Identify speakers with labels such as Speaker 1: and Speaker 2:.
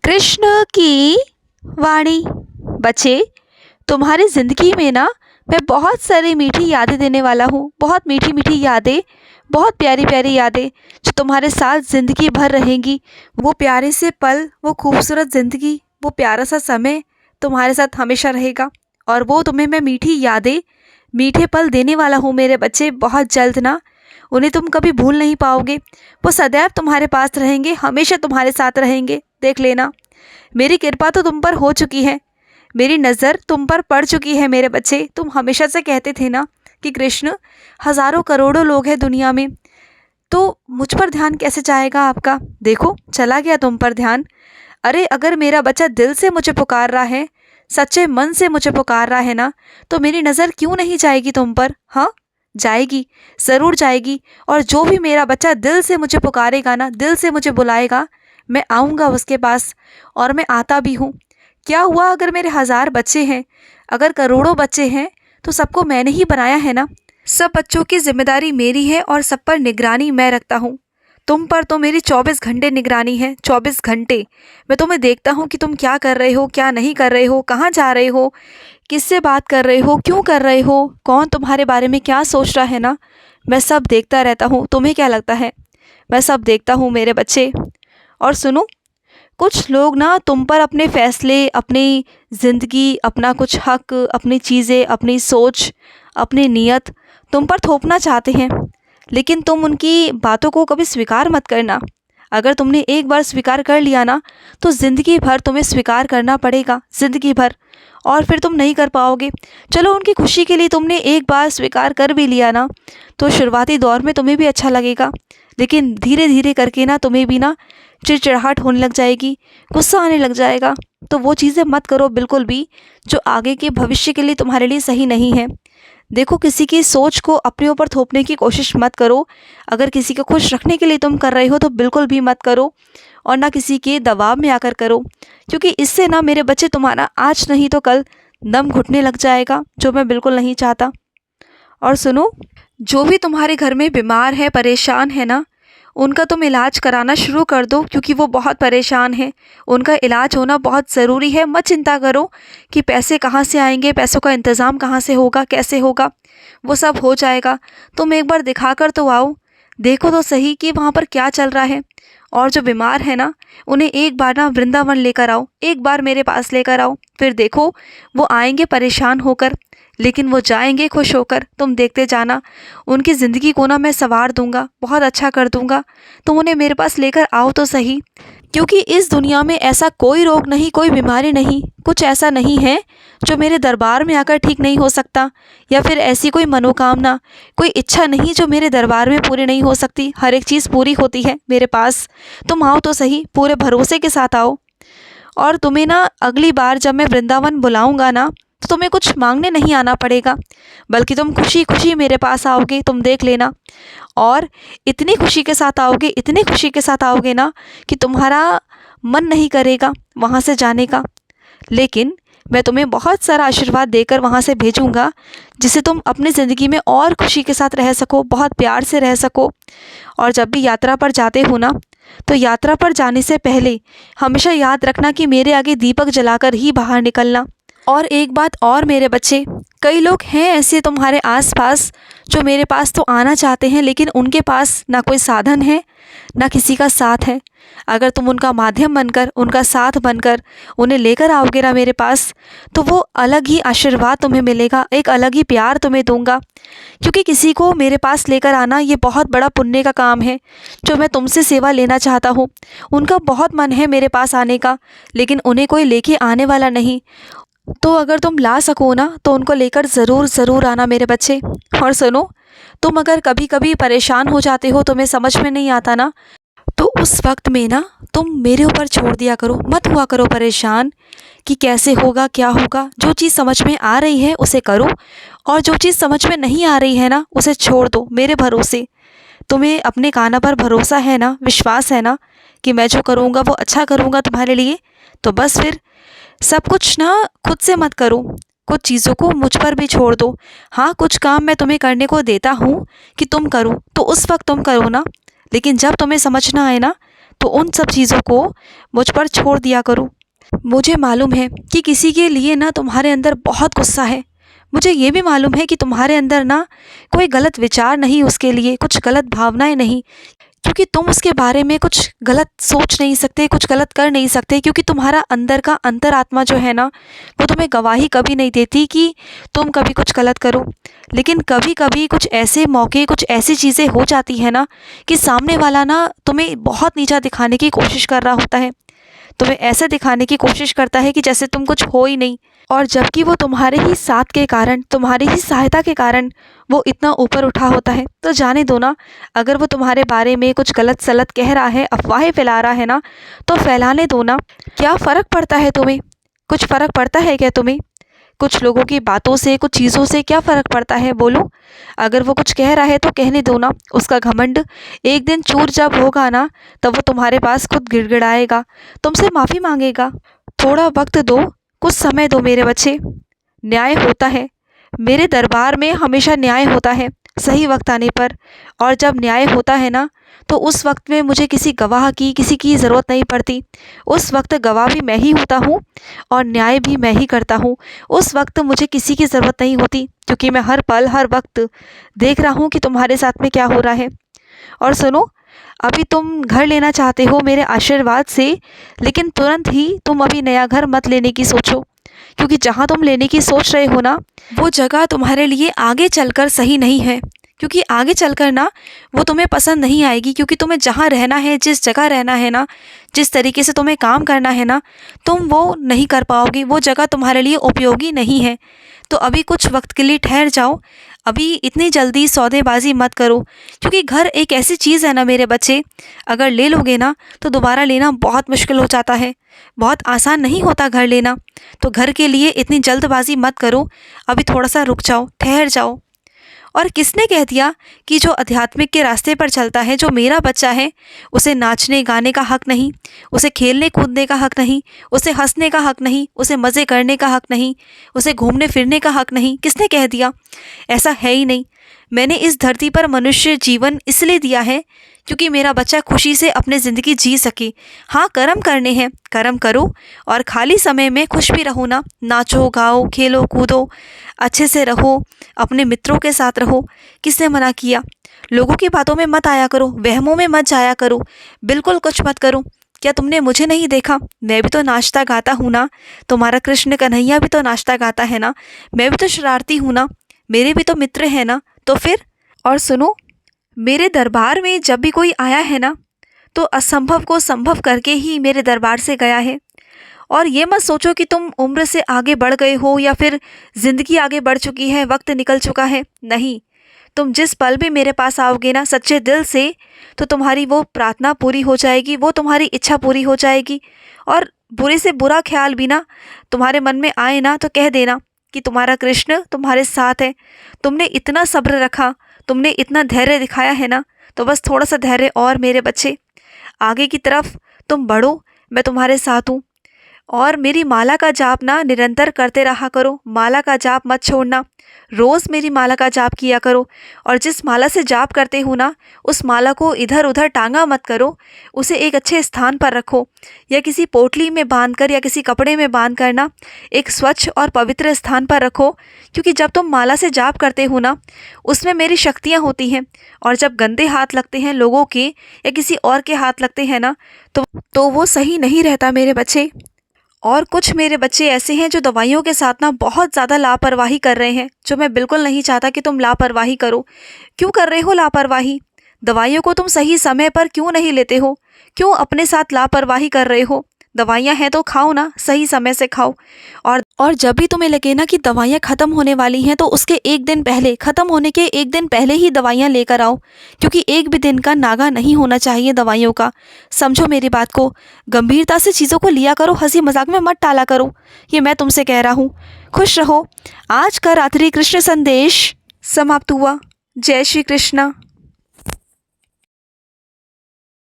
Speaker 1: कृष्ण की वाणी। बच्चे, तुम्हारी ज़िंदगी में ना मैं बहुत सारी मीठी यादें देने वाला हूँ। बहुत मीठी मीठी यादें, बहुत प्यारी प्यारी यादें जो तुम्हारे साथ ज़िंदगी भर रहेंगी। वो प्यारे से पल, वो खूबसूरत ज़िंदगी, वो प्यारा सा समय तुम्हारे साथ हमेशा रहेगा। और वो तुम्हें मैं मीठी यादें, मीठे पल देने वाला हूँ मेरे बच्चे। बहुत जल्द ना उन्हें तुम कभी भूल नहीं पाओगे। वो सदैव तुम्हारे पास रहेंगे, हमेशा तुम्हारे साथ रहेंगे। देख लेना, मेरी कृपा तो तुम पर हो चुकी है, मेरी नज़र तुम पर पड़ चुकी है मेरे बच्चे। तुम हमेशा से कहते थे ना कि कृष्ण, हज़ारों करोड़ों लोग हैं दुनिया में, तो मुझ पर ध्यान कैसे जाएगा आपका। देखो, चला गया तुम पर ध्यान। अरे, अगर मेरा बच्चा दिल से मुझे पुकार रहा है, सच्चे मन से मुझे पुकार रहा है ना, तो मेरी नज़र क्यों नहीं जाएगी तुम पर। हाँ, जाएगी, ज़रूर जाएगी। और जो भी मेरा बच्चा दिल से मुझे पुकारेगा ना, दिल से मुझे बुलाएगा, मैं आऊँगा उसके पास। और मैं आता भी हूँ। क्या हुआ अगर मेरे 1000 बच्चे हैं, अगर करोड़ों बच्चे हैं, तो सबको मैंने ही बनाया है ना। सब बच्चों की जिम्मेदारी मेरी है और सब पर निगरानी मैं रखता हूँ। तुम पर तो मेरी 24 घंटे निगरानी है। 24 घंटे मैं तुम्हें देखता हूँ कि तुम क्या कर रहे हो, क्या नहीं कर रहे हो, कहाँ जा रहे हो, किससे बात कर रहे हो, क्यों कर रहे हो, कौन तुम्हारे बारे में क्या सोच रहा है ना। मैं सब देखता रहता हूँ। तुम्हें क्या लगता है मैं सब देखता हूँ मेरे बच्चे। और सुनो, कुछ लोग ना तुम पर अपने फ़ैसले, अपनी ज़िंदगी, अपना कुछ हक़, अपनी चीज़ें, अपनी सोच, अपनी नीयत तुम पर थोपना चाहते हैं। लेकिन तुम उनकी बातों को कभी स्वीकार मत करना। अगर तुमने एक बार स्वीकार कर लिया ना, तो ज़िंदगी भर तुम्हें स्वीकार करना पड़ेगा, ज़िंदगी भर। और फिर तुम नहीं कर पाओगे। चलो, उनकी खुशी के लिए तुमने एक बार स्वीकार कर भी लिया ना, तो शुरुआती दौर में तुम्हें भी अच्छा लगेगा। लेकिन धीरे धीरे करके ना तुम्हें भी ना चिड़चिड़ाहट होने लग जाएगी, गुस्सा आने लग जाएगा। तो वो चीज़ें मत करो बिल्कुल भी, जो आगे के भविष्य के लिए तुम्हारे लिए सही नहीं है। देखो, किसी की सोच को अपने ऊपर थोपने की कोशिश मत करो। अगर किसी को खुश रखने के लिए तुम कर रहे हो तो बिल्कुल भी मत करो। और ना किसी के दबाव में आकर करो, क्योंकि इससे ना मेरे बच्चे तुम्हारा आज नहीं तो कल दम घुटने लग जाएगा, जो मैं बिल्कुल नहीं चाहता। और सुनो, जो भी तुम्हारे घर में बीमार है, परेशान है ना, उनका तुम इलाज कराना शुरू कर दो, क्योंकि वो बहुत परेशान हैं। उनका इलाज होना बहुत ज़रूरी है। मत चिंता करो कि पैसे कहाँ से आएंगे, पैसों का इंतज़ाम कहाँ से होगा, कैसे होगा। वो सब हो जाएगा। तुम एक बार दिखा कर तो आओ, देखो तो सही कि वहाँ पर क्या चल रहा है। और जो बीमार है ना, उन्हें एक बार ना वृंदावन लेकर आओ, एक बार मेरे पास लेकर आओ। फिर देखो, वो आएंगे परेशान होकर, लेकिन वो जाएंगे खुश होकर। तुम देखते जाना, उनकी ज़िंदगी को ना मैं संवार दूंगा, बहुत अच्छा कर दूंगा। तुम उन्हें मेरे पास लेकर आओ तो सही, क्योंकि इस दुनिया में ऐसा कोई रोग नहीं, कोई बीमारी नहीं, कुछ ऐसा नहीं है जो मेरे दरबार में आकर ठीक नहीं हो सकता। या फिर ऐसी कोई मनोकामना, कोई इच्छा नहीं जो मेरे दरबार में पूरी नहीं हो सकती। हर एक चीज़ पूरी होती है मेरे पास। तुम आओ तो सही, पूरे भरोसे के साथ आओ। और तुम्हें ना अगली बार जब मैं वृंदावन बुलाऊंगा ना, तो तुम्हें कुछ मांगने नहीं आना पड़ेगा, बल्कि तुम खुशी खुशी मेरे पास आओगे। तुम देख लेना। और इतनी खुशी के साथ आओगे, इतनी खुशी के साथ आओगे ना, कि तुम्हारा मन नहीं करेगा वहाँ से जाने का। लेकिन मैं तुम्हें बहुत सारा आशीर्वाद देकर वहाँ से भेजूँगा, जिससे तुम अपनी ज़िंदगी में और खुशी के साथ रह सको, बहुत प्यार से रह सको। और जब भी यात्रा पर जाते हो ना, तो यात्रा पर जाने से पहले हमेशा याद रखना कि मेरे आगे दीपक जलाकर ही बाहर निकलना। और एक बात और मेरे बच्चे, कई लोग हैं ऐसे तुम्हारे आसपास जो मेरे पास तो आना चाहते हैं, लेकिन उनके पास ना कोई साधन है, ना किसी का साथ है। अगर तुम उनका माध्यम बनकर, उनका साथ बनकर उन्हें लेकर आओगे ना मेरे पास, तो वो अलग ही आशीर्वाद तुम्हें मिलेगा, एक अलग ही प्यार तुम्हें दूंगा। क्योंकि किसी को मेरे पास लेकर आना ये बहुत बड़ा पुण्य का काम है, जो मैं तुमसे सेवा लेना चाहता हूँ। उनका बहुत मन है मेरे पास आने का, लेकिन उन्हें कोई लेके आने वाला नहीं। तो अगर तुम ला सको ना, तो उनको लेकर ज़रूर ज़रूर आना मेरे बच्चे। और सुनो, तुम अगर कभी कभी परेशान हो जाते हो, तुम्हें समझ में नहीं आता ना, तो उस वक्त में ना तुम मेरे ऊपर छोड़ दिया करो। मत हुआ करो परेशान कि कैसे होगा, क्या होगा। जो चीज़ समझ में आ रही है उसे करो, और जो चीज़ समझ में नहीं आ रही है ना, उसे छोड़ दो मेरे भरोसे। तुम्हें अपने काना पर भरोसा है ना, विश्वास है ना कि मैं जो करूँगा वो अच्छा करूँगा तुम्हारे लिए। तो बस फिर सब कुछ ना खुद से मत करो, कुछ चीज़ों को मुझ पर भी छोड़ दो। हाँ, कुछ काम मैं तुम्हें करने को देता हूँ कि तुम करो, तो उस वक्त तुम करो ना। लेकिन जब तुम्हें समझना आए ना, तो उन सब चीज़ों को मुझ पर छोड़ दिया करो। मुझे मालूम है कि किसी के लिए ना तुम्हारे अंदर बहुत गुस्सा है। मुझे ये भी मालूम है कि तुम्हारे अंदर ना कोई गलत विचार नहीं, उसके लिए कुछ गलत भावनाएं नहीं, क्योंकि तुम उसके बारे में कुछ गलत सोच नहीं सकते, कुछ गलत कर नहीं सकते, क्योंकि तुम्हारा अंदर का अंतरात्मा जो है ना वो तुम्हें गवाही कभी नहीं देती कि तुम कभी कुछ गलत करो। लेकिन कभी कभी कुछ ऐसे मौके, कुछ ऐसी चीज़ें हो जाती है ना कि सामने वाला ना तुम्हें बहुत नीचा दिखाने की कोशिश कर रहा होता है, तुम्हें ऐसे दिखाने की कोशिश करता है कि जैसे तुम कुछ हो ही नहीं, और जबकि वो तुम्हारे ही साथ के कारण, तुम्हारी ही सहायता के कारण वो इतना ऊपर उठा होता है। तो जाने दो ना, अगर वो तुम्हारे बारे में कुछ गलत सलत कह रहा है, अफवाहें फैला रहा है ना, तो फैलाने दो ना। क्या फ़र्क पड़ता है तुम्हें? कुछ फ़र्क पड़ता है क्या तुम्हें? कुछ लोगों की बातों से, कुछ चीज़ों से क्या फ़र्क पड़ता है, बोलो? अगर वो कुछ कह रहा है तो कहने दो ना। उसका घमंड एक दिन चूर जब होगा ना, तब वो तुम्हारे पास खुद गिड़गिड़ाएगा, तुमसे माफ़ी मांगेगा। थोड़ा वक्त दो, कुछ समय दो मेरे बच्चे। न्याय होता है, मेरे दरबार में हमेशा न्याय होता है सही वक्त आने पर। और जब न्याय होता है ना, तो उस वक्त में मुझे किसी गवाह की, किसी की ज़रूरत नहीं पड़ती। उस वक्त गवाह भी मैं ही होता हूँ और न्याय भी मैं ही करता हूँ। उस वक्त मुझे किसी की ज़रूरत नहीं होती, क्योंकि मैं हर पल, हर वक्त देख रहा हूँ कि तुम्हारे साथ में क्या हो रहा है। और सुनो, अभी तुम घर लेना चाहते हो मेरे आशीर्वाद से, लेकिन तुरंत ही तुम अभी नया घर मत लेने की सोचो, क्योंकि जहाँ तुम लेने की सोच रहे हो ना, वो जगह तुम्हारे लिए आगे चलकर सही नहीं है। क्योंकि आगे चलकर ना वो तुम्हें पसंद नहीं आएगी, क्योंकि तुम्हें जहाँ रहना है, जिस जगह रहना है ना, जिस तरीके से तुम्हें काम करना है ना, तुम वो नहीं कर पाओगे। वो जगह तुम्हारे लिए उपयोगी नहीं है। तो अभी कुछ वक्त के लिए ठहर जाओ, अभी इतनी जल्दी सौदेबाजी मत करो, क्योंकि घर एक ऐसी चीज़ है ना मेरे बच्चे, अगर ले लोगे ना तो दोबारा लेना बहुत मुश्किल हो जाता है, बहुत आसान नहीं होता घर लेना। तो घर के लिए इतनी जल्दबाजी मत करो, अभी थोड़ा सा रुक जाओ, ठहर जाओ। और किसने कह दिया कि जो आध्यात्मिक के रास्ते पर चलता है, जो मेरा बच्चा है, उसे नाचने गाने का हक नहीं, उसे खेलने कूदने का हक नहीं, उसे हंसने का हक नहीं, उसे मज़े करने का हक नहीं, उसे घूमने फिरने का हक नहीं? किसने कह दिया? ऐसा है ही नहीं। मैंने इस धरती पर मनुष्य जीवन इसलिए दिया है क्योंकि मेरा बच्चा खुशी से अपनी ज़िंदगी जी सके। हाँ, कर्म करने हैं, कर्म करो, और खाली समय में खुश भी रहो ना, नाचो गाओ, खेलो कूदो, अच्छे से रहो, अपने मित्रों के साथ रहो। किसने मना किया? लोगों की बातों में मत आया करो, वहमों में मत जाया करो, बिल्कुल कुछ मत करो। क्या तुमने मुझे नहीं देखा? मैं भी तो नाचता गाता हूँ ना, तुम्हारा कृष्ण कन्हैया भी तो नाचता गाता है ना, मैं भी तो शरारती हूँ ना, मेरे भी तो मित्र हैं ना। तो फिर? और सुनो, मेरे दरबार में जब भी कोई आया है ना, तो असंभव को संभव करके ही मेरे दरबार से गया है। और ये मत सोचो कि तुम उम्र से आगे बढ़ गए हो या फिर ज़िंदगी आगे बढ़ चुकी है, वक्त निकल चुका है। नहीं, तुम जिस पल भी मेरे पास आओगे ना सच्चे दिल से, तो तुम्हारी वो प्रार्थना पूरी हो जाएगी, वो तुम्हारी इच्छा पूरी हो जाएगी। और बुरे से बुरा ख्याल भी ना तुम्हारे मन में आए ना, तो कह देना कि तुम्हारा कृष्ण तुम्हारे साथ है। तुमने इतना सब्र रखा, तुमने इतना धैर्य दिखाया है ना, तो बस थोड़ा सा धैर्य और मेरे बच्चे, आगे की तरफ तुम बढ़ो, मैं तुम्हारे साथ हूँ। और मेरी माला का जाप ना निरंतर करते रहा करो, माला का जाप मत छोड़ना, रोज़ मेरी माला का जाप किया करो। और जिस माला से जाप करते हो ना, उस माला को इधर उधर टांगा मत करो, उसे एक अच्छे स्थान पर रखो, या किसी पोटली में बांध कर या किसी कपड़े में बांध कर ना एक स्वच्छ और पवित्र स्थान पर रखो। क्योंकि जब तुम माला से जाप करते हो ना, उसमें मेरी शक्तियाँ होती हैं, और जब गंदे हाथ लगते हैं लोगों के या किसी और के हाथ लगते हैं ना, तो वो सही नहीं रहता मेरे बच्चे। और कुछ मेरे बच्चे ऐसे हैं जो दवाइयों के साथ ना बहुत ज़्यादा लापरवाही कर रहे हैं, जो मैं बिल्कुल नहीं चाहता कि तुम लापरवाही करो। क्यों कर रहे हो लापरवाही? दवाइयों को तुम सही समय पर क्यों नहीं लेते हो? क्यों अपने साथ लापरवाही कर रहे हो? दवाइयाँ हैं तो खाओ ना, सही समय से खाओ। और जब भी तुम्हें लगे ना कि दवाइयाँ ख़त्म होने वाली हैं, तो उसके एक दिन पहले, ख़त्म होने के एक दिन पहले ही दवाइयाँ लेकर आओ, क्योंकि एक भी दिन का नागा नहीं होना चाहिए दवाइयों का। समझो मेरी बात को, गंभीरता से चीज़ों को लिया करो, हंसी मजाक में मत टाला करो, ये मैं तुमसे कह रहा हूँ। खुश रहो। आज का रात्रि कृष्ण संदेश समाप्त हुआ। जय श्री कृष्णा।